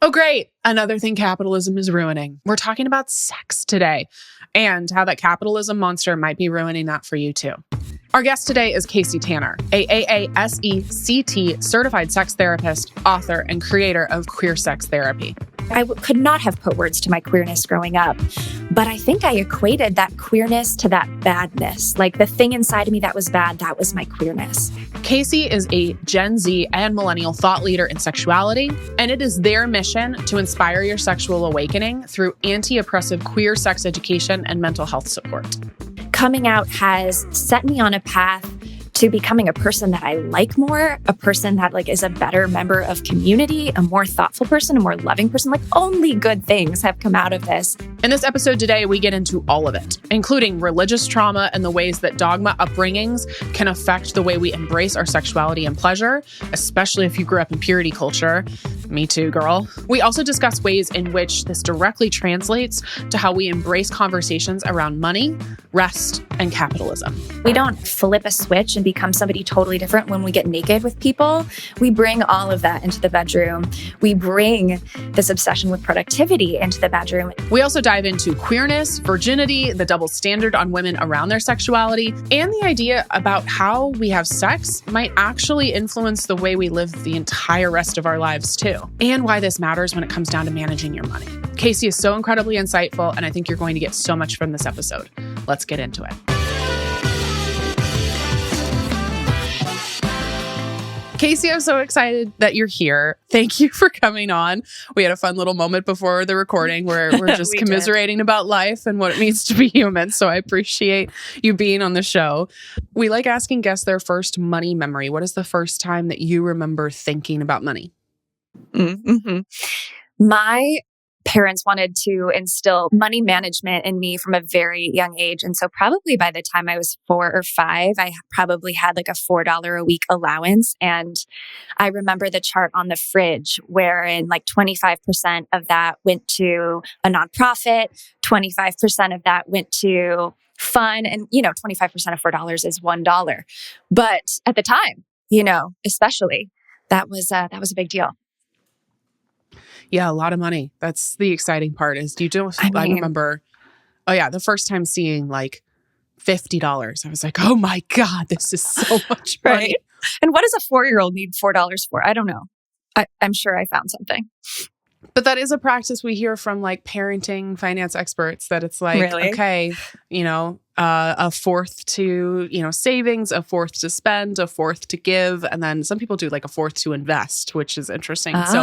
Oh, great. Another thing capitalism is ruining. We're talking about sex today and how that capitalism monster might be ruining that for you too. Our guest today is Casey Tanner, a AASECT-certified sex therapist, author, and creator of Queer Sex Therapy. I could not have put words to my queerness growing up, but I think I equated that queerness to that badness. Like the thing inside of me that was bad, that was my queerness. Casey is a Gen Z and millennial thought leader in sexuality, and it is their mission to inspire your sexual awakening through anti-oppressive queer sex education and mental health support. Coming out has set me on a path to becoming a person that I like more, a person that is a better member of community, a more thoughtful person, a more loving person. Only good things have come out of this. In this episode today, we get into all of it, including religious trauma and the ways that dogma upbringings can affect the way we embrace our sexuality and pleasure, especially if you grew up in purity culture. Me too, girl. We also discuss ways in which this directly translates to how we embrace conversations around money, rest, and capitalism. We don't flip a switch and become somebody totally different when we get naked with people. We bring all of that into the bedroom. We bring this obsession with productivity into the bedroom. We also dive into queerness, virginity, the double standard on women around their sexuality, and the idea about how we have sex might actually influence the way we live the entire rest of our lives too, and why this matters when it comes down to managing your money. Casey is so incredibly insightful, and I think you're going to get so much from this episode. Let's get into it. Casey, I'm so excited that you're here. Thank you for coming on. We had a fun little moment before the recording where we're just commiserating about life and what it means to be human. So I appreciate you being on the show. We like asking guests their first money memory. What is the first time that you remember thinking about money? Mm-hmm. My parents wanted to instill money management in me from a very young age. And so probably by the time I was 4 or 5, I probably had a $4 a week allowance. And I remember the chart on the fridge wherein 25% of that went to a nonprofit, 25% of that went to fun. And, 25% of $4 is $1. But at the time, especially, that was a big deal. Yeah, a lot of money. That's the exciting part is I remember, the first time seeing $50. I was like, oh my God, this is so much money. Right? And what does a 4-year-old need $4 for? I don't know. I'm sure I found something. But that is a practice we hear from parenting finance experts that it's Really? Okay, a fourth to, savings, a fourth to spend, a fourth to give. And then some people do a fourth to invest, which is interesting. So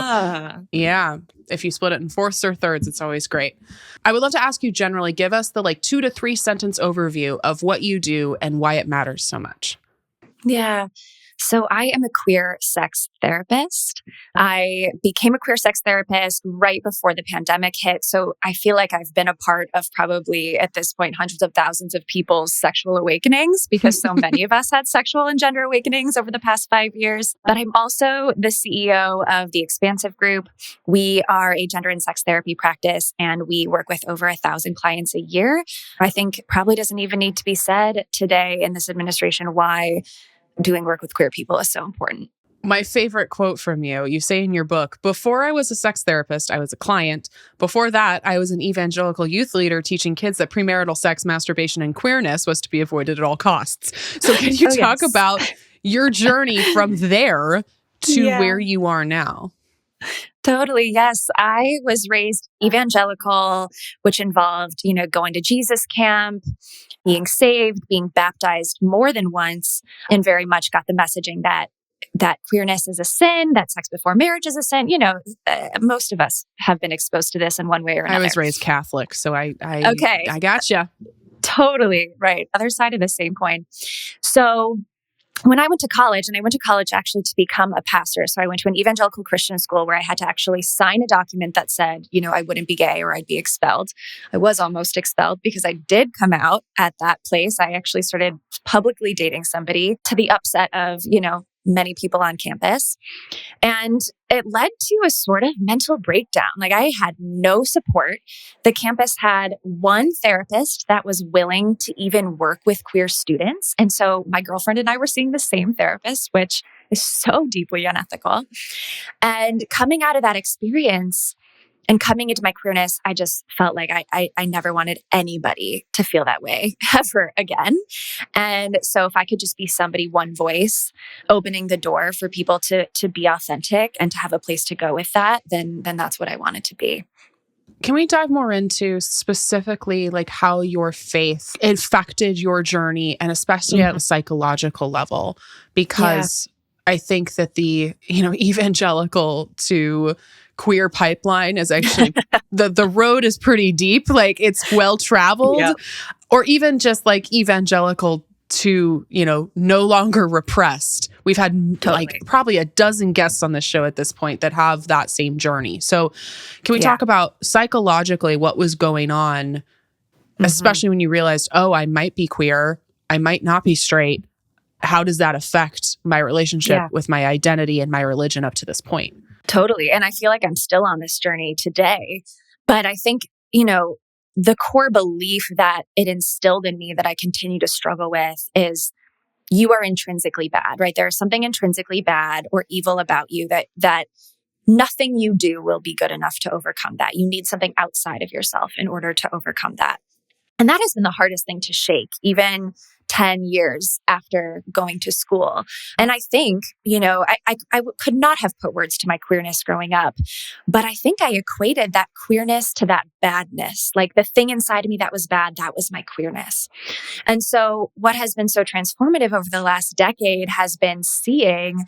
yeah, if you split it in fourths or thirds, it's always great. I would love to ask you generally, give us the 2 to 3 sentence overview of what you do and why it matters so much. Yeah. So I am a queer sex therapist. I became a queer sex therapist right before the pandemic hit. So I feel like I've been a part of probably at this point, hundreds of thousands of people's sexual awakenings because so many of us had sexual and gender awakenings over the past 5 years. But I'm also the CEO of the Expansive Group. We are a gender and sex therapy practice, and we work with over 1,000 clients a year. I think probably doesn't even need to be said today in this administration why doing work with queer people is so important. My favorite quote from you say in your book, before I was a sex therapist, I was a client. Before that, I was an evangelical youth leader teaching kids that premarital sex, masturbation, and queerness was to be avoided at all costs. So can you talk about your journey from there to where you are now? Totally. Yes. I was raised evangelical, which involved, going to Jesus camp, being saved, being baptized more than once, and very much got the messaging that queerness is a sin, that sex before marriage is a sin. Most of us have been exposed to this in one way or another. I was raised Catholic, so I gotcha. Totally. Right. Other side of the same coin. So when I went to college, and I went to college actually to become a pastor. So I went to an evangelical Christian school where I had to actually sign a document that said, I wouldn't be gay or I'd be expelled. I was almost expelled because I did come out at that place. I actually started publicly dating somebody to the upset of, many people on campus. And it led to a sort of mental breakdown. I had no support. The campus had one therapist that was willing to even work with queer students. And so my girlfriend and I were seeing the same therapist, which is so deeply unethical. And coming out of that experience and coming into my queerness, I just felt like I never wanted anybody to feel that way ever again. And so if I could just be somebody, one voice, opening the door for people to be authentic and to have a place to go with that, then that's what I wanted to be. Can we dive more into specifically like how your faith affected your journey, and especially at a psychological level? Because I think that the, evangelical to queer pipeline is actually the road is pretty deep. Like it's well traveled, or even just like evangelical to, no longer repressed. We've had like probably a dozen guests on this show at this point that have that same journey. So can we talk about psychologically what was going on, especially when you realized, oh, I might be queer, I might not be straight. How does that affect my relationship with my identity and my religion up to this point? Totally. And I feel like I'm still on this journey today. But I think, the core belief that it instilled in me that I continue to struggle with is you are intrinsically bad, right? There is something intrinsically bad or evil about you that nothing you do will be good enough to overcome that. You need something outside of yourself in order to overcome that. And that has been the hardest thing to shake, even 10 years after going to school. And I think, I could not have put words to my queerness growing up, but I think I equated that queerness to that badness. Like the thing inside of me that was bad, that was my queerness. And so what has been so transformative over the last decade has been seeing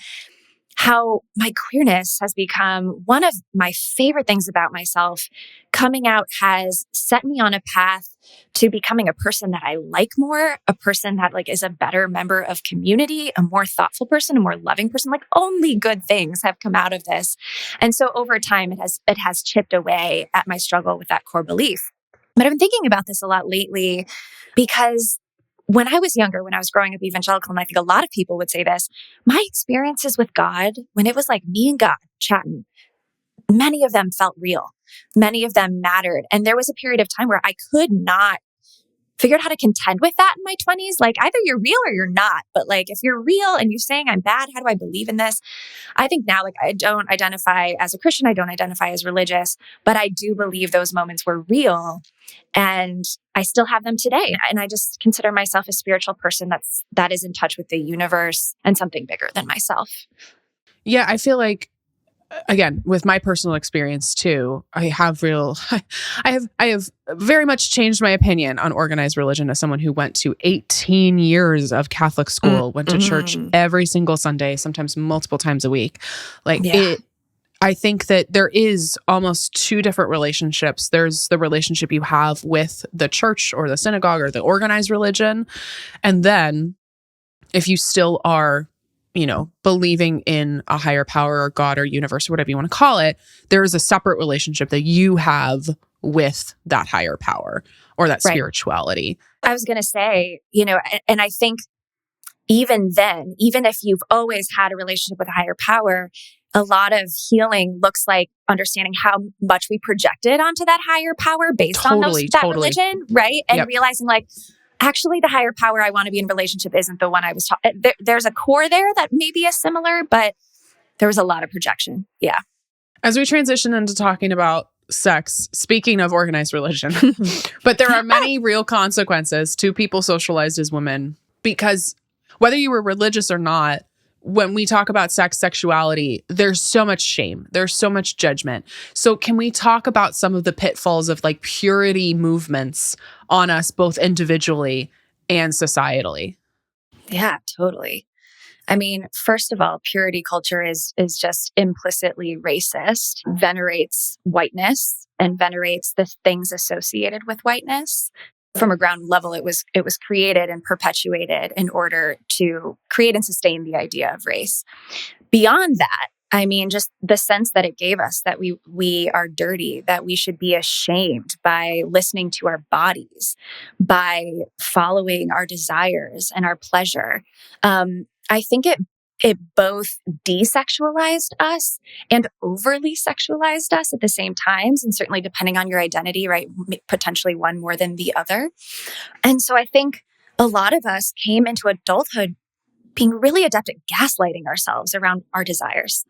how my queerness has become one of my favorite things about myself. Coming out has set me on a path to becoming a person that I like more, a person that like is a better member of community, a more thoughtful person, a more loving person. Like only good things have come out of this. And so over time, it has chipped away at my struggle with that core belief. But I've been thinking about this a lot lately because when I was younger, when I was growing up evangelical, and I think a lot of people would say this, my experiences with God, when it was like me and God chatting, many of them felt real. Many of them mattered. And there was a period of time where I could not figure out how to contend with that in my 20s. Like either you're real or you're not. But like if you're real and you're saying I'm bad, how do I believe in this? I think now like I don't identify as a Christian. I don't identify as religious, but I do believe those moments were real. And I still have them today. And I just consider myself a spiritual person that is in touch with the universe and something bigger than myself. Yeah, I feel like, again, with my personal experience too, I have very much changed my opinion on organized religion as someone who went to 18 years of Catholic school, went to church every single Sunday, sometimes multiple times a week. I think that there is almost two different relationships. There's the relationship you have with the church or the synagogue or the organized religion. And then if you still are, believing in a higher power or God or universe or whatever you want to call it, there is a separate relationship that you have with that higher power or that spirituality. I was going to say, and I think even then, even if you've always had a relationship with a higher power, a lot of healing looks like understanding how much we projected onto that higher power based on that religion, right? And realizing like, actually, the higher power I want to be in a relationship isn't the one I was taught. There's a core there that maybe is similar, but there was a lot of projection. Yeah. As we transition into talking about sex, speaking of organized religion, but there are many real consequences to people socialized as women, because whether you were religious or not, when we talk about sex, sexuality, there's so much shame. There's so much judgment. So can we talk about some of the pitfalls of like purity movements on us, both individually and societally? Yeah, totally. I mean, first of all, purity culture is just implicitly racist, venerates whiteness and venerates the things associated with whiteness. From a ground level, it was created and perpetuated in order to create and sustain the idea of race. Beyond that, I mean, just the sense that it gave us that we are dirty, that we should be ashamed by listening to our bodies, by following our desires and our pleasure. I think it both desexualized us and overly sexualized us at the same times. And certainly depending on your identity, right? Potentially one more than the other. And so I think a lot of us came into adulthood being really adept at gaslighting ourselves around our desires.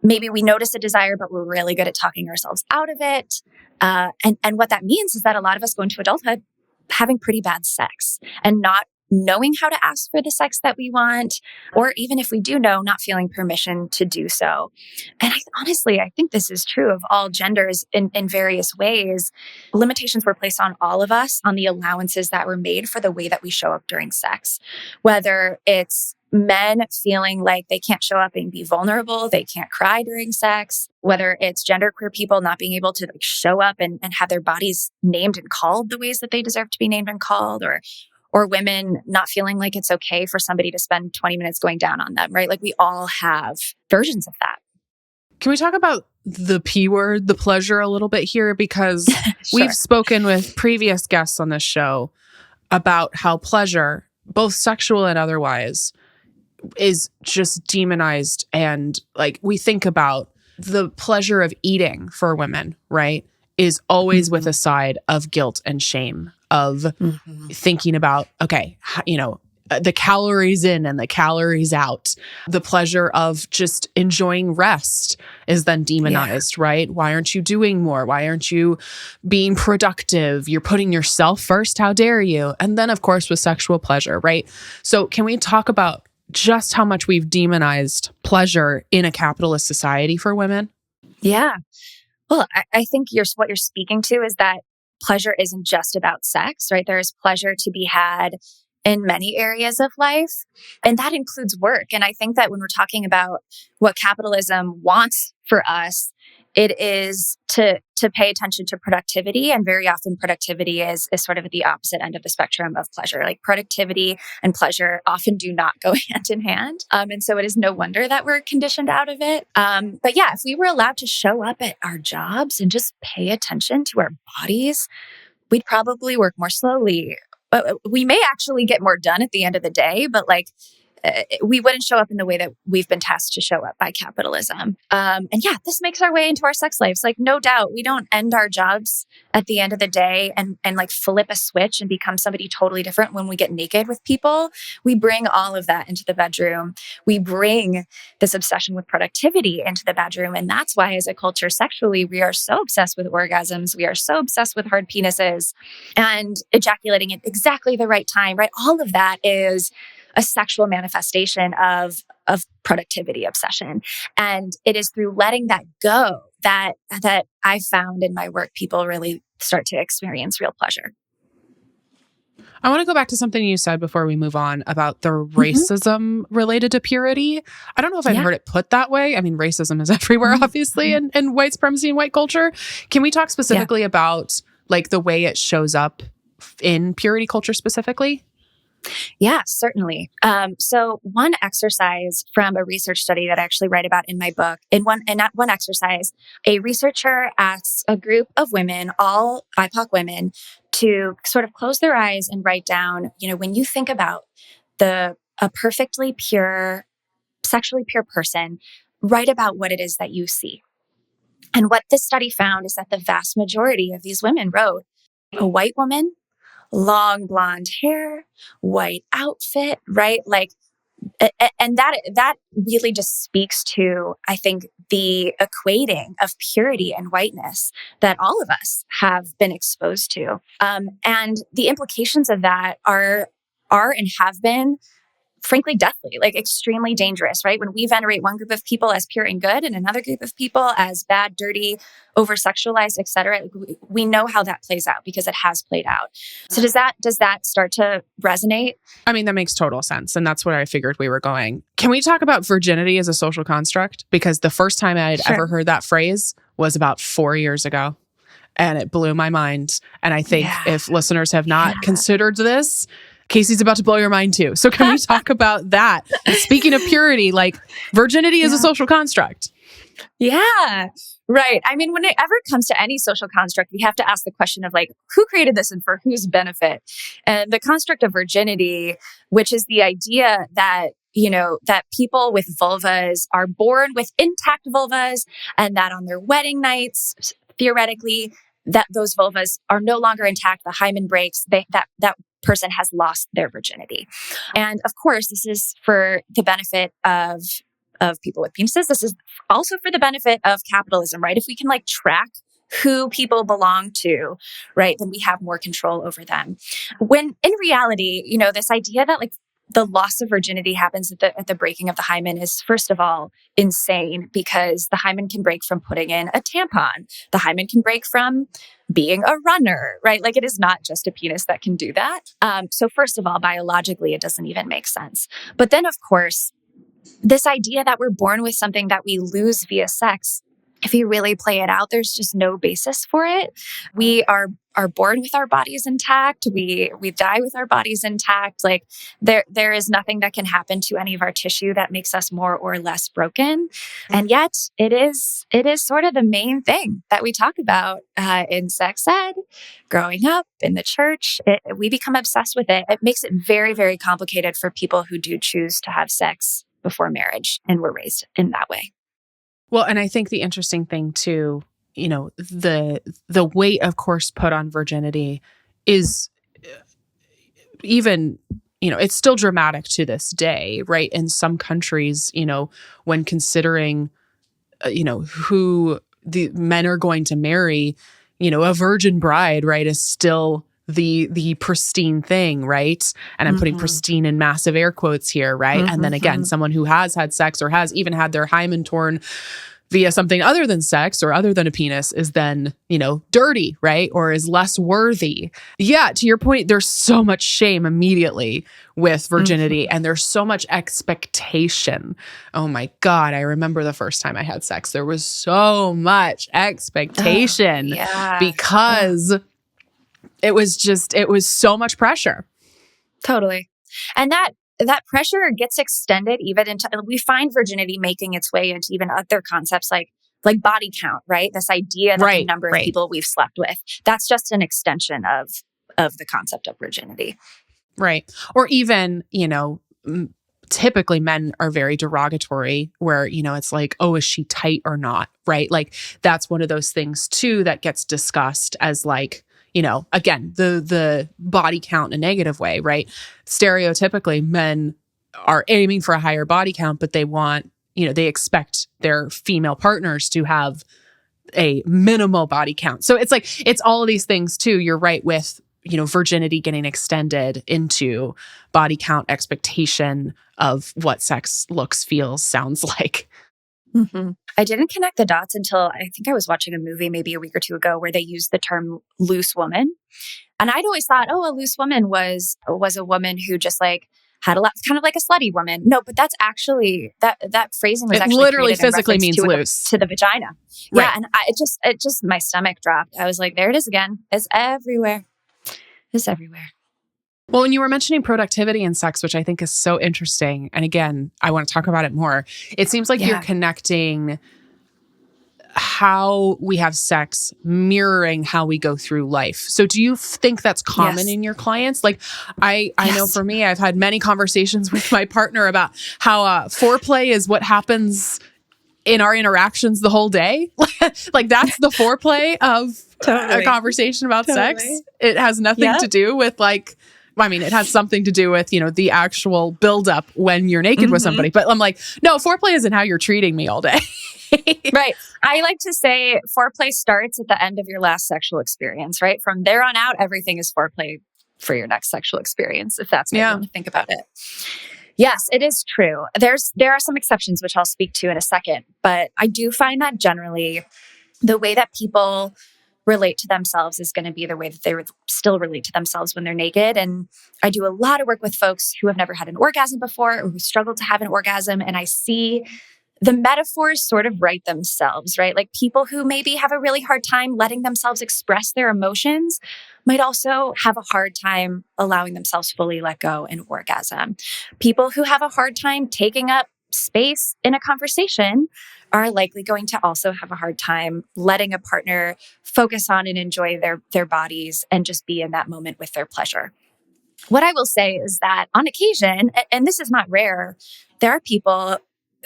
Maybe we notice a desire, but we're really good at talking ourselves out of it. And what that means is that a lot of us go into adulthood having pretty bad sex and not knowing how to ask for the sex that we want, or even if we do know, not feeling permission to do so. And honestly, I think this is true of all genders in various ways. Limitations were placed on all of us on the allowances that were made for the way that we show up during sex, whether it's men feeling like they can't show up and be vulnerable, they can't cry during sex, whether it's genderqueer people not being able to show up and have their bodies named and called the ways that they deserve to be named and called, or women not feeling like it's okay for somebody to spend 20 minutes going down on them, right? Like we all have versions of that. Can we talk about the P word, the pleasure, a little bit here? Because Sure. We've spoken with previous guests on this show about how pleasure, both sexual and otherwise, is just demonized. And like we think about the pleasure of eating for women, right, is always with a side of guilt and shame of thinking about, okay, the calories in and the calories out. The pleasure of just enjoying rest is then demonized, right? Why aren't you doing more? Why aren't you being productive? You're putting yourself first. How dare you? And then, of course, with sexual pleasure, right? So can we talk about just how much we've demonized pleasure in a capitalist society for women? Yeah. Well, I think what you're speaking to is that pleasure isn't just about sex, right? There is pleasure to be had in many areas of life, and that includes work. And I think that when we're talking about what capitalism wants for us, it is to pay attention to productivity. And very often productivity is sort of at the opposite end of the spectrum of pleasure. Like productivity and pleasure often do not go hand in hand. And so it is no wonder that we're conditioned out of it. But yeah, if we were allowed to show up at our jobs and just pay attention to our bodies, we'd probably work more slowly. But we may actually get more done at the end of the day, but we wouldn't show up in the way that we've been tasked to show up by capitalism. And yeah, this makes our way into our sex lives. Like, no doubt, we don't end our jobs at the end of the day and like flip a switch and become somebody totally different when we get naked with people. We bring all of that into the bedroom. We bring this obsession with productivity into the bedroom. And that's why, as a culture, sexually, we are so obsessed with orgasms. We are so obsessed with hard penises and ejaculating at exactly the right time, right? All of that is a sexual manifestation of productivity obsession. And it is through letting that go that I found in my work, people really start to experience real pleasure. I want to go back to something you said before we move on about the racism related to purity. I don't know if I've heard it put that way. I mean, racism is everywhere, obviously, in white supremacy and white culture. Can we talk specifically about like the way it shows up in purity culture specifically? Yeah, certainly. So one exercise from a research study that I actually write about in my book, in that one exercise, a researcher asks a group of women, all BIPOC women, to sort of close their eyes and write down, when you think about a perfectly pure, sexually pure person, write about what it is that you see. And what this study found is that the vast majority of these women wrote a white woman, long blonde hair, white outfit, right? Like, and that really just speaks to, I think, the equating of purity and whiteness that all of us have been exposed to. And the implications of that are and have been, frankly, deathly, like extremely dangerous, right? When we venerate one group of people as pure and good and another group of people as bad, dirty, over-sexualized, et cetera, we know how that plays out because it has played out. So does that start to resonate? I mean, that makes total sense. And that's where I figured we were going. Can we talk about virginity as a social construct? Because the first time I'd ever heard that phrase was about 4 years ago. And it blew my mind. And I think if listeners have not considered this, Casey's about to blow your mind too. So can we talk about that? Speaking of purity, like virginity is a social construct. Yeah, right. I mean, when it ever comes to any social construct, we have to ask the question of like, who created this and for whose benefit? And the construct of virginity, which is the idea that that people with vulvas are born with intact vulvas and that on their wedding nights, theoretically, that those vulvas are no longer intact. The hymen breaks. That person has lost their virginity. And of course, this is for the benefit of people with penises. This is also for the benefit of capitalism, right? If we can like track who people belong to, right, then we have more control over them. When in reality, this idea that like the loss of virginity happens at the breaking of the hymen is, first of all, insane, because the hymen can break from putting in a tampon. The hymen can break from being a runner, right? Like, it is not just a penis that can do that. So first of all, biologically, it doesn't even make sense. But then, of course, this idea that we're born with something that we lose via sex, if you really play it out, there's just no basis for it. We are born with our bodies intact. We die with our bodies intact. Like there is nothing that can happen to any of our tissue that makes us more or less broken. And yet it is sort of the main thing that we talk about in sex ed, growing up in the church. We become obsessed with it. It makes it very, very complicated for people who do choose to have sex before marriage and were raised in that way. Well, and I think the interesting thing too, the weight, of course, put on virginity is even, it's still dramatic to this day, right? In some countries, when considering, who the men are going to marry, a virgin bride, right, is still the pristine thing, right? And I'm putting pristine in massive air quotes here, right? And then again, someone who has had sex or has even had their hymen torn via something other than sex or other than a penis is then, dirty, right? Or is less worthy. Yeah, to your point, there's so much shame immediately with virginity and there's so much expectation. Oh my God, I remember the first time I had sex. There was so much expectation because it was so much pressure. Totally. And that pressure gets extended even into, we find virginity making its way into even other concepts like body count, right? This idea that the number of people we've slept with, that's just an extension of the concept of virginity. Right. Or even, typically men are very derogatory where, it's like, oh, is she tight or not? Right. Like that's one of those things too that gets discussed as like, again, the body count in a negative way, right? Stereotypically, men are aiming for a higher body count, but they want, they expect their female partners to have a minimal body count. So it's like, it's all of these things too. You're right with, virginity getting extended into body count expectation of what sex looks, feels, sounds like. I didn't connect the dots until I think I was watching a movie maybe a week or two ago where they used the term loose woman. And I'd always thought, oh, a loose woman was a woman who just like had a lot, kind of like a slutty woman. No, but that's actually, that phrasing was actually literally physically means loose to the vagina. Right. Yeah. And it just, my stomach dropped. I was like, there it is again. It's everywhere. It's everywhere. Well, when you were mentioning productivity in sex, which I think is so interesting, and again, I want to talk about it more, it seems like you're connecting how we have sex mirroring how we go through life. So do you think that's common in your clients? Like I know for me, I've had many conversations with my partner about how foreplay is what happens in our interactions the whole day. Like that's the foreplay of a conversation about sex. It has nothing to do with it has something to do with, the actual buildup when you're naked with somebody. But I'm like, no, foreplay isn't how you're treating me all day. Right. I like to say foreplay starts at the end of your last sexual experience, right? From there on out, everything is foreplay for your next sexual experience, if that's how you want to think about it. Yes, it is true. There are some exceptions, which I'll speak to in a second. But I do find that generally the way that people relate to themselves is going to be the way that they still relate to themselves when they're naked. And I do a lot of work with folks who have never had an orgasm before or who struggle to have an orgasm. And I see the metaphors sort of write themselves, right? Like people who maybe have a really hard time letting themselves express their emotions might also have a hard time allowing themselves fully let go and orgasm. People who have a hard time taking up space in a conversation are likely going to also have a hard time letting a partner focus on and enjoy their bodies and just be in that moment with their pleasure. What I will say is that on occasion, and this is not rare, there are people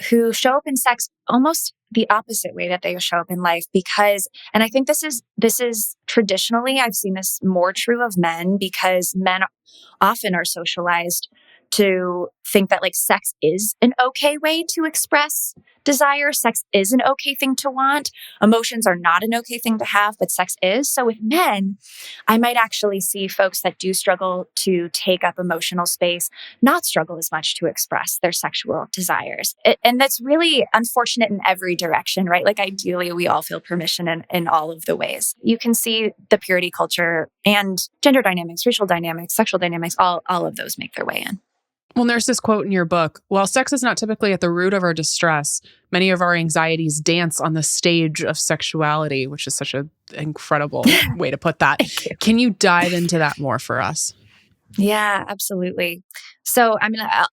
who show up in sex almost the opposite way that they show up in life because, and I think this is traditionally, I've seen this more true of men because men often are socialized to think that like sex is an okay way to express desire. Sex is an okay thing to want. Emotions are not an okay thing to have, but sex is. So with men, I might actually see folks that do struggle to take up emotional space, not struggle as much to express their sexual desires. And that's really unfortunate in every direction, right? Like ideally, we all feel permission in all of the ways. You can see the purity culture and gender dynamics, racial dynamics, sexual dynamics, all of those make their way in. Well, there's this quote in your book, while sex is not typically at the root of our distress, many of our anxieties dance on the stage of sexuality, which is such an incredible way to put that. Can you dive into that more for us? Yeah, absolutely. So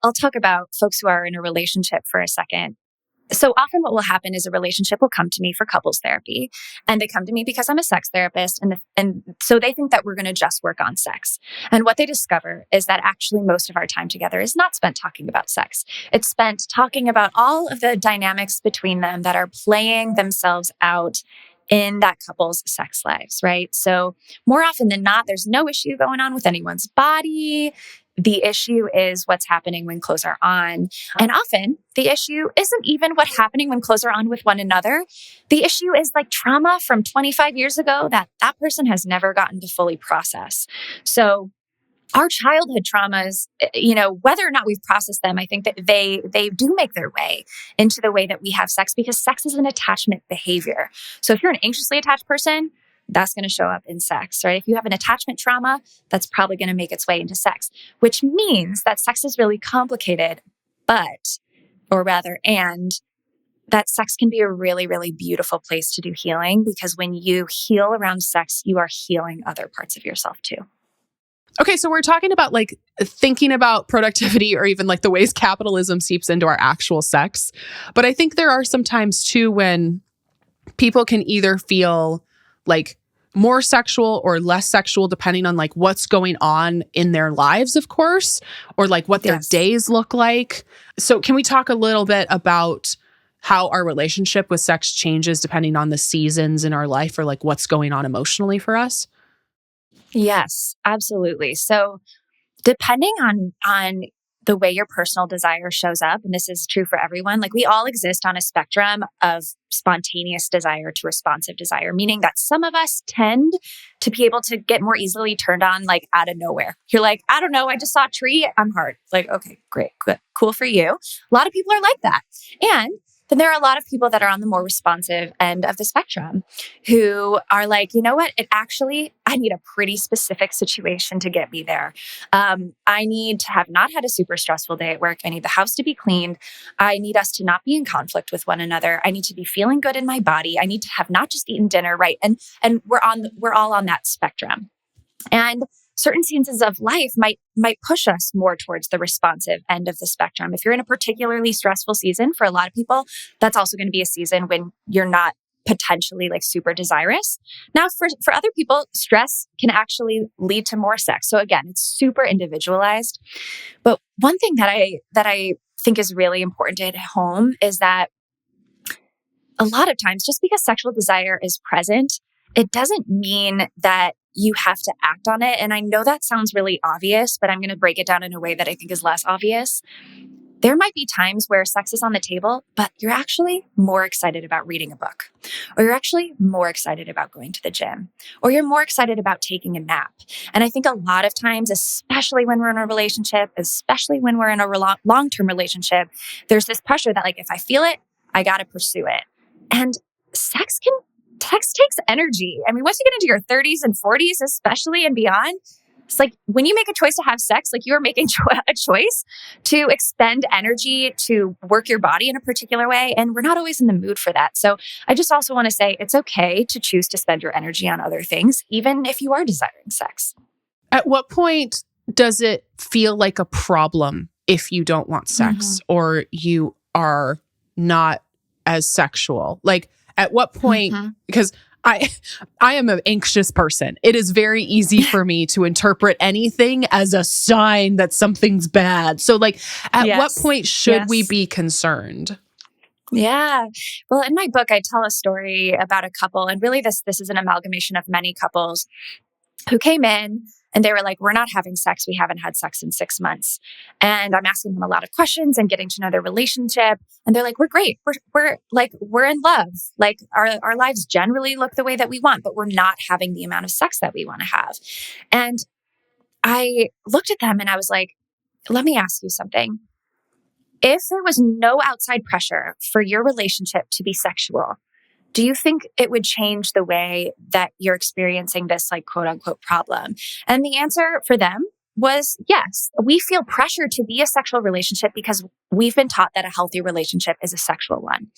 I'll talk about folks who are in a relationship for a second. So often what will happen is a relationship will come to me for couples therapy, and they come to me because I'm a sex therapist. And so they think that we're going to just work on sex. And what they discover is that actually most of our time together is not spent talking about sex. It's spent talking about all of the dynamics between them that are playing themselves out in that couple's sex lives, right? So more often than not, there's no issue going on with anyone's body. The issue is what's happening when clothes are on. And often the issue isn't even what's happening when clothes are on with one another. The issue is like trauma from 25 years ago that person has never gotten to fully process. So our childhood traumas, whether or not we've processed them, I think that they do make their way into the way that we have sex because sex is an attachment behavior. So if you're an anxiously attached person, that's going to show up in sex, right? If you have an attachment trauma, that's probably going to make its way into sex, which means that sex is really complicated, and that sex can be a really, really beautiful place to do healing because when you heal around sex, you are healing other parts of yourself too. Okay, so we're talking about like thinking about productivity or even like the ways capitalism seeps into our actual sex. But I think there are some times too when people can either feel like more sexual or less sexual, depending on like what's going on in their lives, of course, or like what their days look like. So can we talk a little bit about how our relationship with sex changes depending on the seasons in our life or like what's going on emotionally for us? Yes, absolutely. So depending on the way your personal desire shows up, and this is true for everyone, like we all exist on a spectrum of spontaneous desire to responsive desire, meaning that some of us tend to be able to get more easily turned on like out of nowhere. You're like, I don't know, I just saw a tree, I'm hard. Like, okay, great, good, cool for you. A lot of people are like that. And then there are a lot of people that are on the more responsive end of the spectrum who are like, you know what? I need a pretty specific situation to get me there. I need to have not had a super stressful day at work. I need the house to be cleaned. I need us to not be in conflict with one another. I need to be feeling good in my body. I need to have not just eaten dinner, right? And we're all on that spectrum. And certain seasons of life might push us more towards the responsive end of the spectrum. If you're in a particularly stressful season, for a lot of people, that's also going to be a season when you're not potentially like super desirous. Now, for other people, stress can actually lead to more sex. So again, it's super individualized. But one thing that I think is really important to hit home is that a lot of times, just because sexual desire is present, it doesn't mean that you have to act on it. And I know that sounds really obvious, but I'm going to break it down in a way that I think is less obvious. There might be times where sex is on the table, but you're actually more excited about reading a book, or you're actually more excited about going to the gym, or you're more excited about taking a nap. And I think a lot of times, especially when we're in a relationship, especially when we're in a long-term relationship, there's this pressure that like, if I feel it, I got to pursue it. And sex takes energy. I mean, once you get into your 30s and 40s, especially and beyond, it's like when you make a choice to have sex, like you are making a choice to expend energy to work your body in a particular way. And we're not always in the mood for that. So I just also want to say it's okay to choose to spend your energy on other things, even if you are desiring sex. At what point does it feel like a problem if you don't want sex or you are not as sexual? Like, at what point, because I am an anxious person. It is very easy for me to interpret anything as a sign that something's bad. So like, at what point should we be concerned? Yeah. Well, in my book, I tell a story about a couple, and really this is an amalgamation of many couples who came in and they were like, we're not having sex. We haven't had sex in 6 months. And I'm asking them a lot of questions and getting to know their relationship. And they're like, we're great. We're in love. Like our lives generally look the way that we want, but we're not having the amount of sex that we want to have. And I looked at them and I was like, let me ask you something. If there was no outside pressure for your relationship to be sexual, do you think it would change the way that you're experiencing this like quote unquote problem? And the answer for them was yes. We feel pressure to be a sexual relationship because we've been taught that a healthy relationship is a sexual one.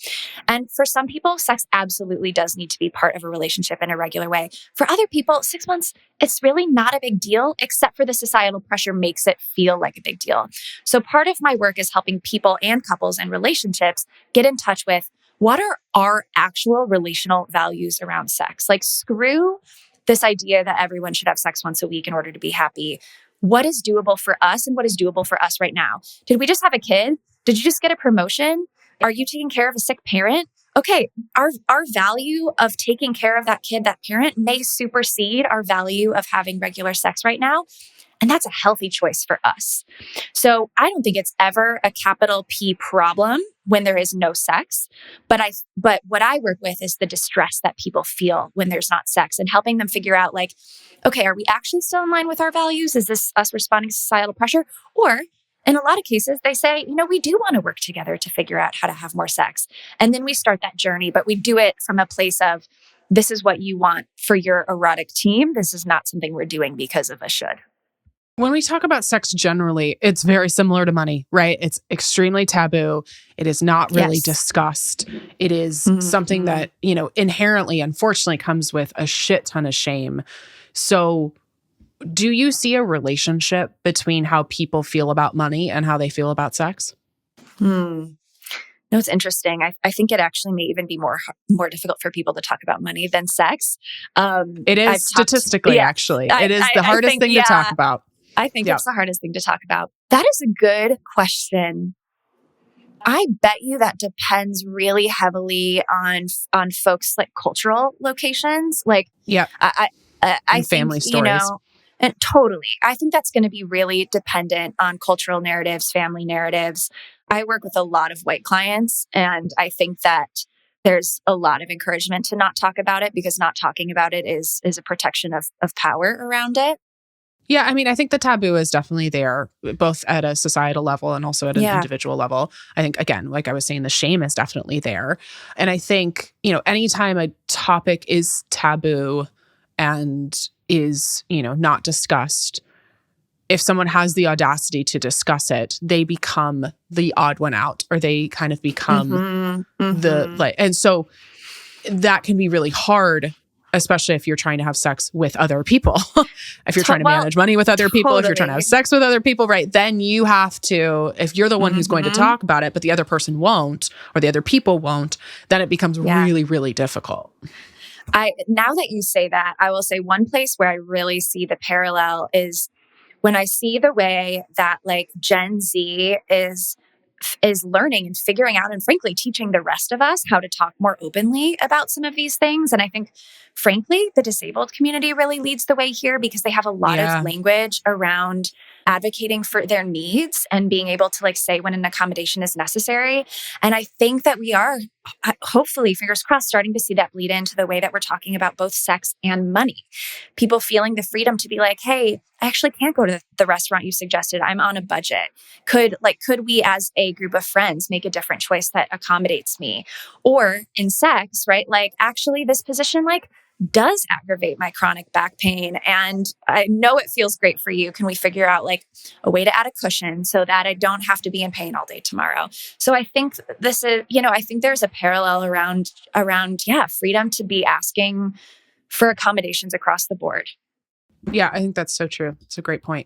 And for some people, sex absolutely does need to be part of a relationship in a regular way. For other people, 6 months, it's really not a big deal, except for the societal pressure makes it feel like a big deal. So part of my work is helping people and couples and relationships get in touch with what are our actual relational values around sex? Like, screw this idea that everyone should have sex once a week in order to be happy. What is doable for us and what is doable for us right now? Did we just have a kid? Did you just get a promotion? Are you taking care of a sick parent? Okay, our value of taking care of that kid, that parent may supersede our value of having regular sex right now. And that's a healthy choice for us. So I don't think it's ever a capital P problem when there is no sex. But what I work with is the distress that people feel when there's not sex and helping them figure out like, okay, are we actually still in line with our values? Is this us responding to societal pressure? Or in a lot of cases, they say, we do want to work together to figure out how to have more sex. And then we start that journey, but we do it from a place of, this is what you want for your erotic team. This is not something we're doing because of a should. When we talk about sex generally, it's very similar to money, right? It's extremely taboo. It is not really discussed. It is something that, inherently, unfortunately, comes with a shit ton of shame. So do you see a relationship between how people feel about money and how they feel about sex? No, it's interesting. I think it actually may even be more difficult for people to talk about money than sex. It is statistically, actually. It is the hardest thing to talk about. I think it's the hardest thing to talk about. That is a good question. I bet you that depends really heavily on folks' like cultural locations. Like, I think, family stories. And totally. I think that's going to be really dependent on cultural narratives, family narratives. I work with a lot of white clients, and I think that there's a lot of encouragement to not talk about it because not talking about it is a protection of power around it. Yeah, I mean, I think the taboo is definitely there, both at a societal level and also at an individual level. I think, again, like I was saying, the shame is definitely there. And I think, anytime a topic is taboo and is, not discussed, if someone has the audacity to discuss it, they become the odd one out, or they kind of become and so that can be really hard, especially if you're trying to have sex with other people. If you're trying to manage money with other people, if you're trying to have sex with other people, right? Then you have to, if you're the one who's going to talk about it, but the other person won't, or the other people won't, then it becomes really, really difficult. Now that you say that, I will say one place where I really see the parallel is when I see the way that like Gen Z is learning and figuring out and frankly teaching the rest of us how to talk more openly about some of these things. And I think frankly, the disabled community really leads the way here because they have a lot of language around advocating for their needs and being able to like say when an accommodation is necessary. And I think that we are hopefully, fingers crossed, starting to see that bleed into the way that we're talking about both sex and money. People feeling the freedom to be like, hey, I actually can't go to the restaurant you suggested. I'm on a budget. Could we as a group of friends make a different choice that accommodates me? Or in sex, right? Like actually this position like does aggravate my chronic back pain. And I know it feels great for you. Can we figure out like a way to add a cushion so that I don't have to be in pain all day tomorrow? So I think this is, I think there's a parallel around, freedom to be asking for accommodations across the board. Yeah, I think that's so true. It's a great point.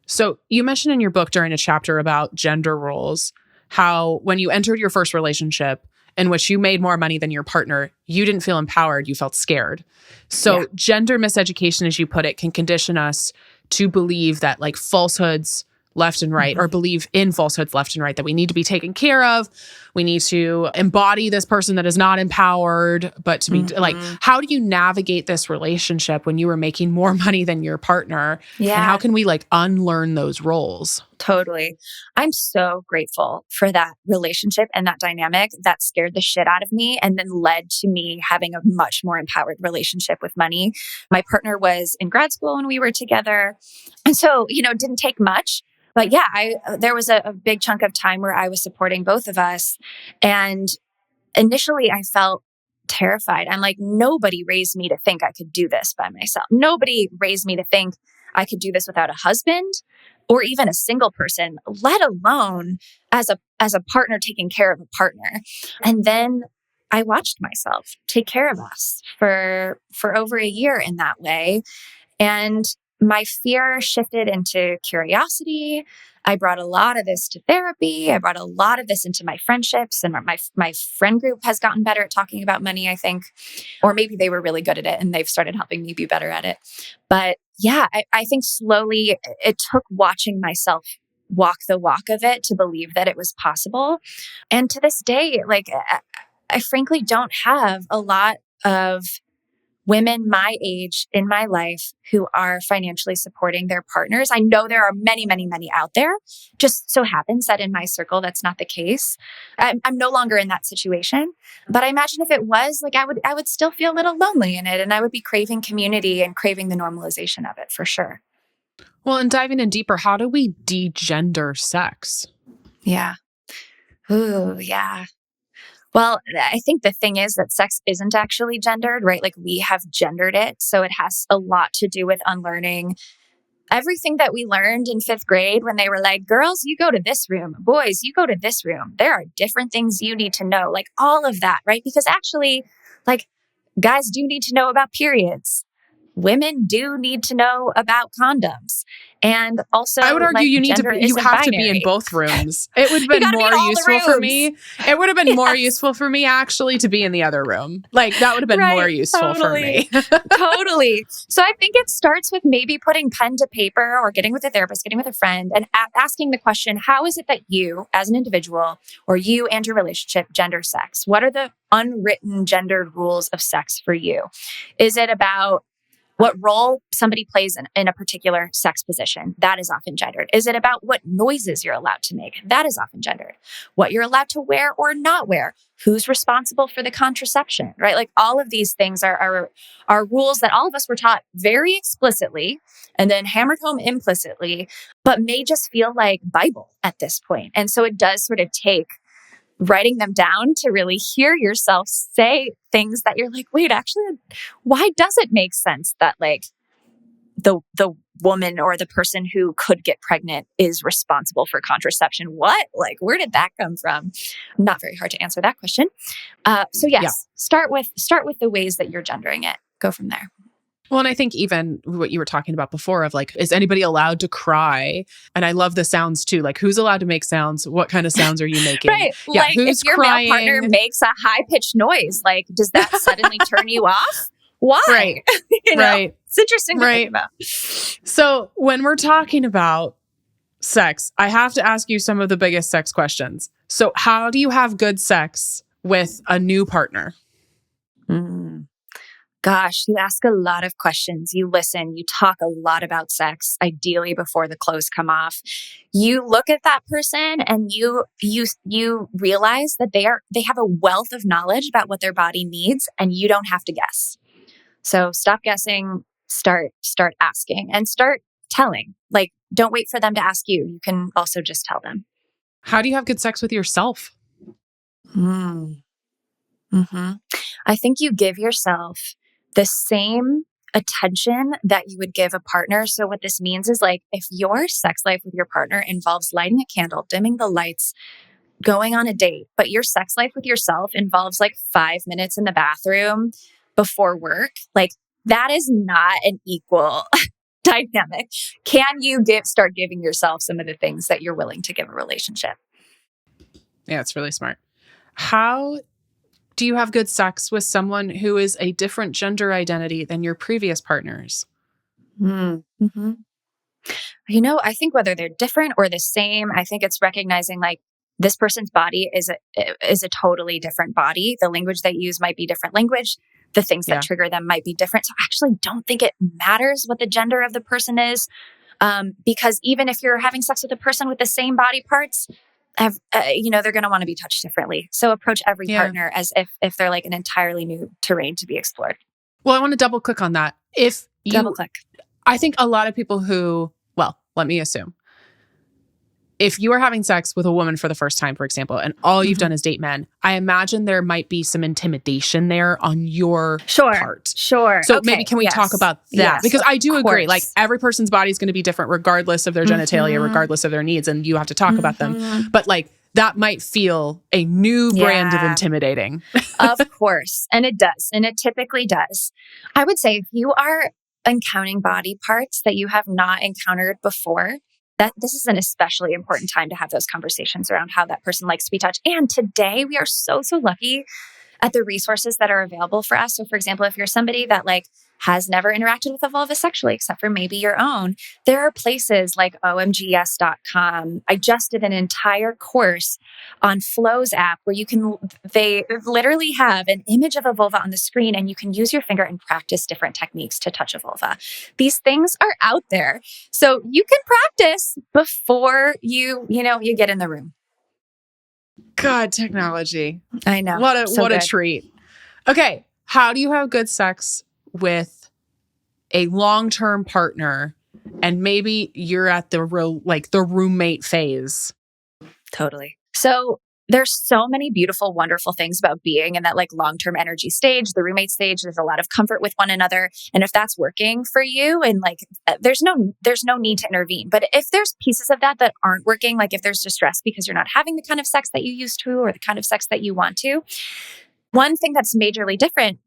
So you mentioned in your book during a chapter about gender roles, how when you entered your first relationship in which you made more money than your partner, you didn't feel empowered, you felt scared. So gender miseducation, as you put it, can condition us to believe that like falsehoods left and right, or believe in falsehoods left and right, that we need to be taken care of. We need to embody this person that is not empowered, but to be like, how do you navigate this relationship when you are making more money than your partner? Yeah. And how can we like unlearn those roles? Totally. I'm so grateful for that relationship and that dynamic that scared the shit out of me and then led to me having a much more empowered relationship with money. My partner was in grad school when we were together. And so, it didn't take much. But yeah, there was a big chunk of time where I was supporting both of us. And initially I felt terrified. I'm like, nobody raised me to think I could do this by myself. Nobody raised me to think I could do this without a husband or even a single person, let alone as a partner taking care of a partner. And then I watched myself take care of us for over a year in that way. And my fear shifted into curiosity. I brought a lot of this to therapy. I brought a lot of this into my friendships, and my friend group has gotten better at talking about money, I think. Or maybe they were really good at it and they've started helping me be better at it. But yeah, I think slowly it took watching myself walk the walk of it to believe that it was possible. And to this day, like I frankly don't have a lot of women my age in my life who are financially supporting their partners. I know there are many, many, many out there. Just so happens that in my circle, that's not the case. I'm no longer in that situation. But I imagine if it was, like I would still feel a little lonely in it, and I would be craving community and craving the normalization of it for sure. Well, and diving in deeper, how do we degender sex? Yeah. Ooh, yeah. Well, I think the thing is that sex isn't actually gendered, right? Like we have gendered it. So it has a lot to do with unlearning everything that we learned in 5th grade when they were like, girls, you go to this room. Boys, you go to this room. There are different things you need to know, like all of that, right? Because actually, like guys do need to know about periods. Women do need to know about condoms. And also, I would argue like, you have to be in both rooms. It would have been more useful for me. It would have been more useful for me actually to be in the other room. Like that would have been more useful for me. Totally. So I think it starts with maybe putting pen to paper or getting with a therapist, getting with a friend and asking the question, how is it that you as an individual or you and your relationship gender sex? What are the unwritten gendered rules of sex for you? Is it about what role somebody plays in a particular sex position? That is often gendered. Is it about what noises you're allowed to make? That is often gendered. What you're allowed to wear or not wear? Who's responsible for the contraception, right? Like all of these things are rules that all of us were taught very explicitly and then hammered home implicitly, but may just feel like Bible at this point. And so it does sort of take writing them down to really hear yourself say things that you're like, wait, actually, why does it make sense that like the woman or the person who could get pregnant is responsible for contraception? What? Like, where did that come from? Not very hard to answer that question. So yes, start with the ways that you're gendering it. Go from there. Well, and I think even what you were talking about before of like, is anybody allowed to cry? And I love the sounds too. Like, who's allowed to make sounds? What kind of sounds are you making? Right. Yeah, like who's if your crying? male partner makes a high-pitched noise, like, does that suddenly turn you off? Why? Right. Right. It's interesting to think about. So when we're talking about sex, I have to ask you some of the biggest sex questions. So how do you have good sex with a new partner? Gosh, you ask a lot of questions. You listen, you talk a lot about sex, ideally before the clothes come off. You look at that person and you realize that they have a wealth of knowledge about what their body needs and you don't have to guess. So stop guessing, start asking and start telling. Like, don't wait for them to ask you. You can also just tell them. How do you have good sex with yourself? I think you give yourself the same attention that you would give a partner. So what this means is like, if your sex life with your partner involves lighting a candle, dimming the lights, going on a date, but your sex life with yourself involves like 5 minutes in the bathroom before work, like that is not an equal dynamic. Can you start giving yourself some of the things that you're willing to give a relationship? Yeah, it's really smart. How do you have good sex with someone who is a different gender identity than your previous partners? I think whether they're different or the same, I think it's recognizing like this person's body is a totally different body. The language they use might be different language. The things that Yeah. trigger them might be different. So I actually don't think it matters what the gender of the person is. Because even if you're having sex with a person with the same body parts, they're going to want to be touched differently. So approach every partner as if they're like an entirely new terrain to be explored. Well, I want to double click on that. Double click. I think a lot of people let me assume, if you are having sex with a woman for the first time, for example, and all you've done is date men, I imagine there might be some intimidation there on your part. Sure. So maybe can we talk about that? Yes, because I do agree, like course. every person's body is going to be different regardless of their genitalia, regardless of their needs, and you have to talk about them. But like that might feel a new brand of intimidating. Of course. And it does. And it typically does. I would say if you are encountering body parts that you have not encountered before, that this is an especially important time to have those conversations around how that person likes to be touched. And today we are so lucky at the resources that are available for us. So for example, if you're somebody that like has never interacted with a vulva sexually, except for maybe your own, there are places like omgs.com. I just did an entire course on Flow's app where they literally have an image of a vulva on the screen and you can use your finger and practice different techniques to touch a vulva. These things are out there. So you can practice before you get in the room. God, technology. I know. What a treat. Okay. How do you have good sex with a long-term partner and maybe you're at the roommate phase? Totally. So there's so many beautiful, wonderful things about being in that like long-term energy stage, the roommate stage. There's a lot of comfort with one another. And if that's working for you and like, there's no need to intervene. But if there's pieces of that aren't working, like if there's distress because you're not having the kind of sex that you used to, or the kind of sex that you want to, one thing that's majorly different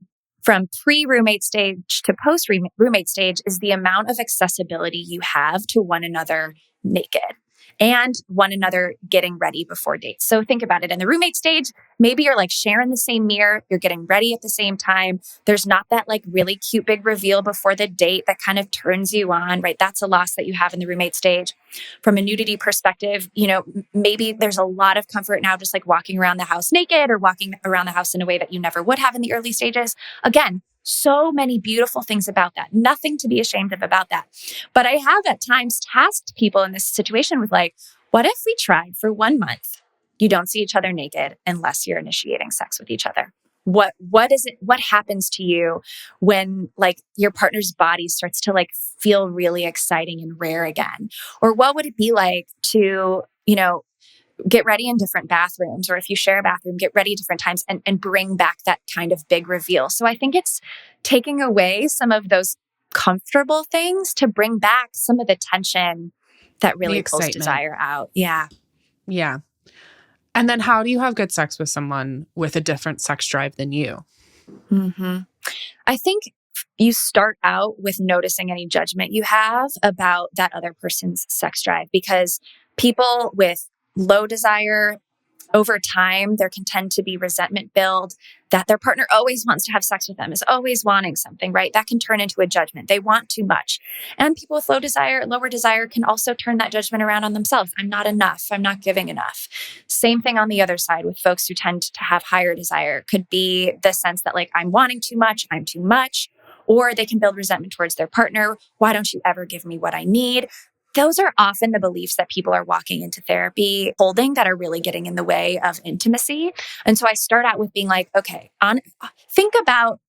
from pre-roommate stage to post-roommate stage is the amount of accessibility you have to one another naked and one another getting ready before dates. So think about it. In the roommate stage, maybe you're like sharing the same mirror, you're getting ready at the same time. There's not that like really cute big reveal before the date that kind of turns you on, right? That's a loss that you have in the roommate stage. From a nudity perspective, maybe there's a lot of comfort now just like walking around the house naked or walking around the house in a way that you never would have in the early stages. Again, so many beautiful things about that. Nothing to be ashamed of about that. But I have at times tasked people in this situation with like, what if we tried for 1 month? You don't see each other naked unless you're initiating sex with each other. What happens to you when like your partner's body starts to like feel really exciting and rare again? Or what would it be like to, get ready in different bathrooms, or if you share a bathroom, get ready at different times and bring back that kind of big reveal. So I think it's taking away some of those comfortable things to bring back some of the tension that really pulls desire out. Yeah. Yeah. And then how do you have good sex with someone with a different sex drive than you? Mm-hmm. I think you start out with noticing any judgment you have about that other person's sex drive, because people with low desire, over time, there can tend to be resentment build that their partner always wants to have sex with them, is always wanting something, right? That can turn into a judgment. They want too much. And people with lower desire can also turn that judgment around on themselves. I'm not enough. I'm not giving enough. Same thing on the other side with folks who tend to have higher desire. Could be the sense that like, I'm wanting too much, I'm too much. Or they can build resentment towards their partner. Why don't you ever give me what I need? Those are often the beliefs that people are walking into therapy holding that are really getting in the way of intimacy. And so I start out with being like, okay, think about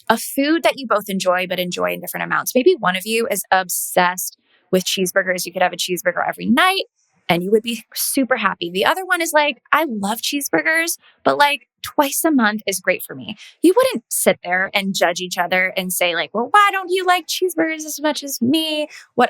a food that you both enjoy, but enjoy in different amounts. Maybe one of you is obsessed with cheeseburgers. You could have a cheeseburger every night and you would be super happy. The other one is like, I love cheeseburgers, but like twice a month is great for me. You wouldn't sit there and judge each other and say like, well, why don't you like cheeseburgers as much as me?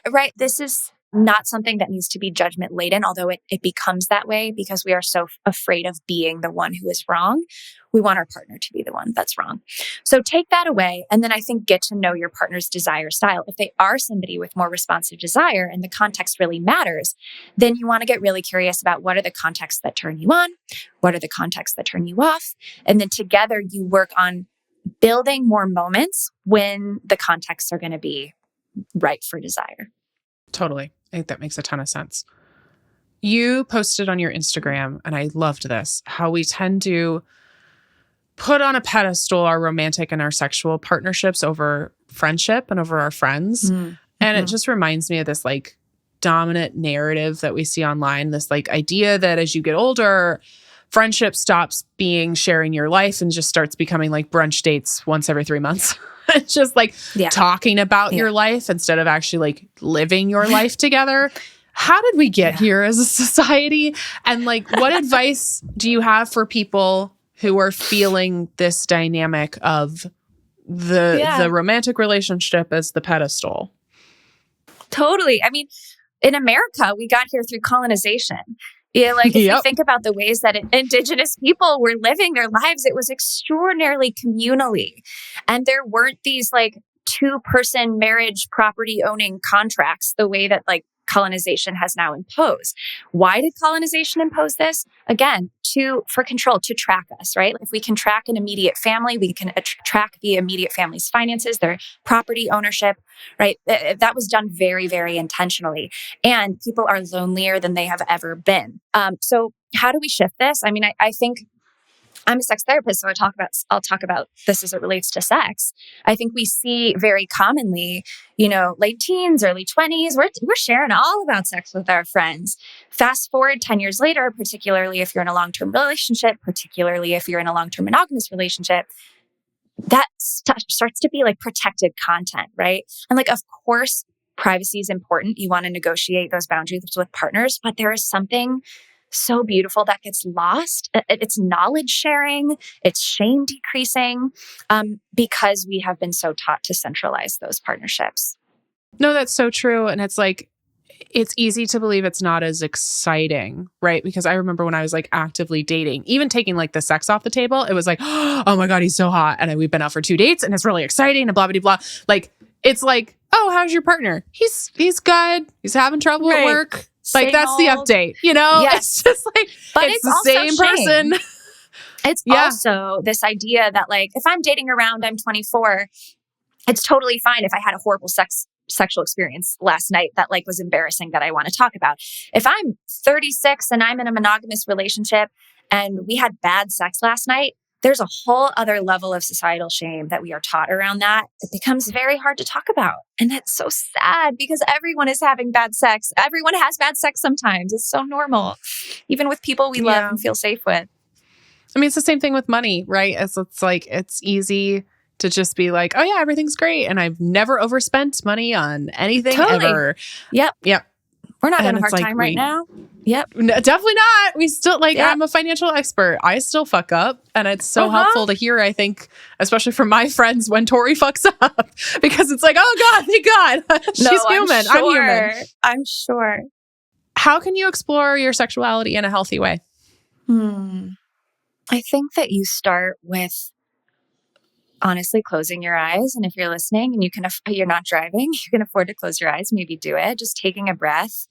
Right? This is not something that needs to be judgment laden, although it becomes that way because we are so afraid of being the one who is wrong. We want our partner to be the one that's wrong. So take that away. And then I think get to know your partner's desire style. If they are somebody with more responsive desire and the context really matters, then you want to get really curious about what are the contexts that turn you on? What are the contexts that turn you off? And then together you work on building more moments when the contexts are going to be right for desire. Totally. I think that makes a ton of sense. You posted on your Instagram, and I loved this, how we tend to put on a pedestal our romantic and our sexual partnerships over friendship and over our friends. Mm-hmm. And it just reminds me of this like dominant narrative that we see online, this like idea that as you get older, friendship stops being sharing your life and just starts becoming like brunch dates once every 3 months. It's just like talking about your life instead of actually like living your life together. How did we get here as a society? And like, what advice do you have for people who are feeling this dynamic of the romantic relationship as the pedestal? Totally. I mean, in America, we got here through colonization. Yeah, like if you think about the ways that Indigenous people were living their lives, it was extraordinarily communally. And there weren't these like 2-person marriage property owning contracts the way that like colonization has now imposed. Why did colonization impose this? Again, for control, to track us, right? If we can track an immediate family, we can track the immediate family's finances, their property ownership, right? That was done very, very intentionally. And people are lonelier than they have ever been. So how do we shift this? I mean, I think I'm a sex therapist, so I'll talk about this as it relates to sex. I think we see very commonly, late teens, early 20s, we're sharing all about sex with our friends. Fast forward 10 years later, particularly if you're in a long-term relationship, particularly if you're in a long-term monogamous relationship, that starts to be like protected content, right? And like, of course, privacy is important. You want to negotiate those boundaries with partners, but there is something so beautiful that gets lost. It's knowledge sharing, it's shame decreasing, because we have been so taught to centralize those partnerships. No, that's so true. And it's like, it's easy to believe it's not as exciting, right? Because I remember when I was like actively dating, even taking like the sex off the table, it was like, oh my God, he's so hot. And we've been out for 2 dates and it's really exciting and blah, blah, blah. Like, it's like, oh, how's your partner? He's good. He's having trouble at work. Like, that's the update, Yes. It's just like, but it's the same person. It's also this idea that like, if I'm dating around, I'm 24, it's totally fine if I had a horrible sexual experience last night that like was embarrassing that I want to talk about. If I'm 36 and I'm in a monogamous relationship and we had bad sex last night, there's a whole other level of societal shame that we are taught around that. It becomes very hard to talk about. And that's so sad because everyone is having bad sex. Everyone has bad sex sometimes. It's so normal, even with people we love and feel safe with. I mean, it's the same thing with money, right? It's like, it's easy to just be like, oh yeah, everything's great. And I've never overspent money on anything ever. Yep. We're not having a hard like time right now. Yep. No, definitely not. We still I'm a financial expert. I still fuck up. And it's so helpful to hear, I think, especially from my friends when Tori fucks up, because it's like, oh God, thank God. She's human. I'm human. I'm sure. How can you explore your sexuality in a healthy way? I think that you start with honestly closing your eyes. And if you're listening and you're not driving, you can afford to close your eyes, maybe do it. Just taking a breath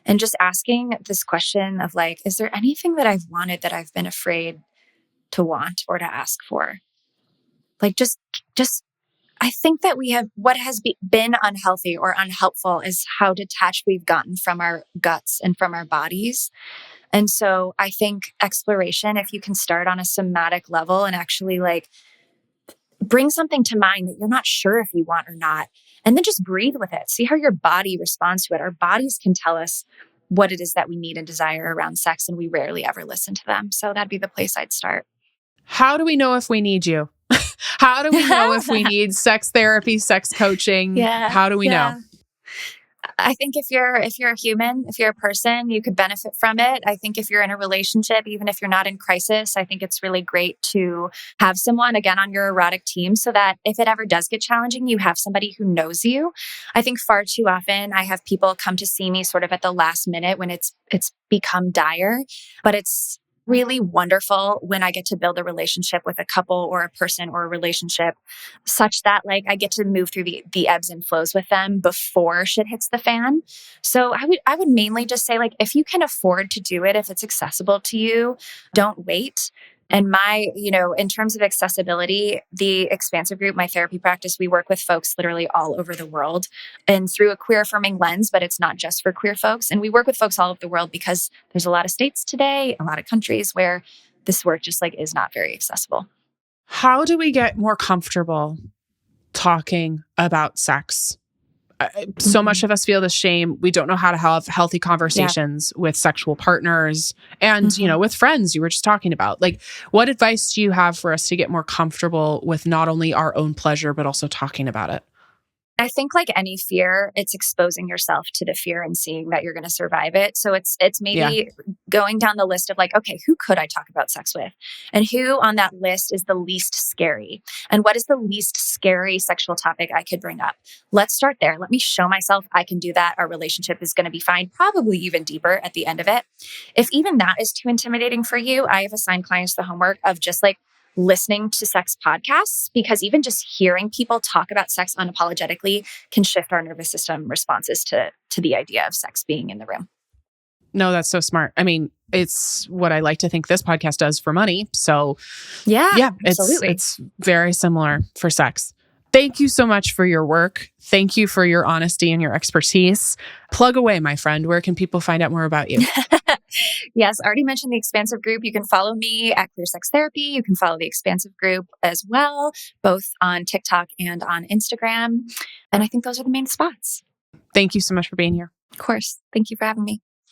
and just asking this question of like, is there anything that I've wanted that I've been afraid to want or to ask for? Like, just, I think that what has been unhealthy or unhelpful is how detached we've gotten from our guts and from our bodies. And so I think exploration, if you can start on a somatic level and actually like bring something to mind that you're not sure if you want or not, and then just breathe with it. See how your body responds to it. Our bodies can tell us what it is that we need and desire around sex, and we rarely ever listen to them. So that'd be the place I'd start. How do we know if we need you? How do we know if we need sex therapy, sex coaching? How do we know? I think if you're a human, if you're a person, you could benefit from it. I think if you're in a relationship, even if you're not in crisis, I think it's really great to have someone, again, on your erotic team so that if it ever does get challenging, you have somebody who knows you. I think far too often I have people come to see me sort of at the last minute when it's become dire, but it's really wonderful when I get to build a relationship with a couple or a person or a relationship such that like I get to move through the ebbs and flows with them before shit hits the fan. So I would mainly just say like, if you can afford to do it, if it's accessible to you, don't wait. And in terms of accessibility, the expansive group, my therapy practice, we work with folks literally all over the world and through a queer affirming lens, but it's not just for queer folks. And we work with folks all over the world because there's a lot of states today, a lot of countries where this work just is not very accessible. How do we get more comfortable talking about sex? So much of us feel the shame. We don't know how to have healthy conversations with sexual partners and, with friends you were just talking about. What advice do you have for us to get more comfortable with not only our own pleasure, but also talking about it? I think like any fear, it's exposing yourself to the fear and seeing that you're going to survive it. So it's maybe going down the list of okay, who could I talk about sex with? And who on that list is the least scary? And what is the least scary sexual topic I could bring up? Let's start there. Let me show myself I can do that. Our relationship is going to be fine, probably even deeper at the end of it. If even that is too intimidating for you, I have assigned clients the homework of just listening to sex podcasts, because even just hearing people talk about sex unapologetically can shift our nervous system responses to the idea of sex being in the room. No, that's so smart. I mean, it's what I like to think this podcast does for money. So absolutely. It's very similar for sex. Thank you so much for your work. Thank you for your honesty and your expertise. Plug away, my friend. Where can people find out more about you? Yes, already mentioned the expansive group. You can follow me at Queer Sex Therapy. You can follow the expansive group as well, both on TikTok and on Instagram. And I think those are the main spots. Thank you so much for being here. Of course. Thank you for having me.